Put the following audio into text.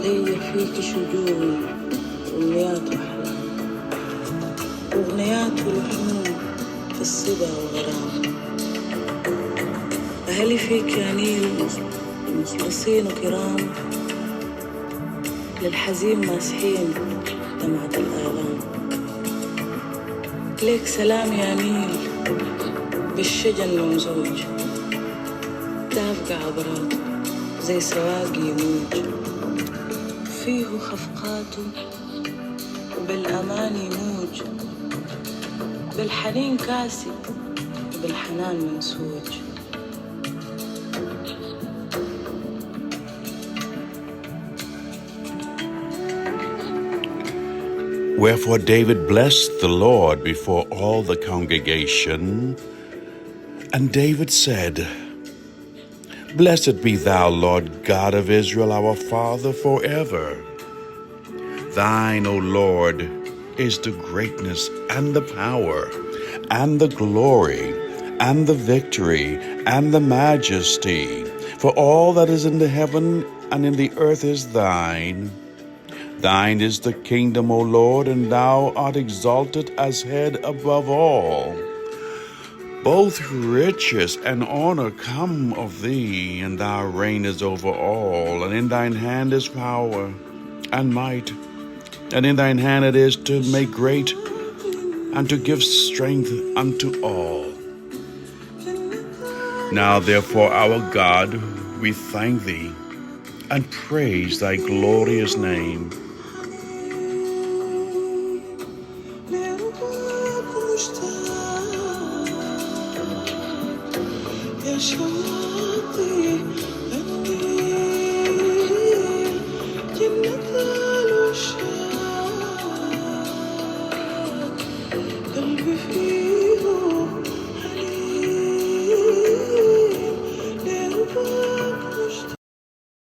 ليا فيك شجون أمنيات وأحلام، أغنيات ولحون في الصبا وغرام. أهلي فيك يا نيل مخلصين وكرام، للحزين ماسحين دمعة الآلام. ليك سلام يا نيل بالشجن ممزوج، تافقع عبراته زي سواقي موج، فيه خفقاته وبالأمان يموج، بالحنين كاسي وبالحنان منسوج. Wherefore David blessed the Lord before all the congregation, and David said, Blessed be thou, Lord God of Israel, our Father, forever. Thine, O Lord, is the greatness and the power and the glory and the victory and the majesty. For all that is in the heaven and in the earth is thine. Thine is the kingdom, O Lord, and thou art exalted as head above all. Both riches and honor come of thee, and thou reignest over all. And in thine hand is power and might, and in thine hand it is to make great and to give strength unto all. Now therefore, our God, we thank thee and praise thy glorious name. Yaşamak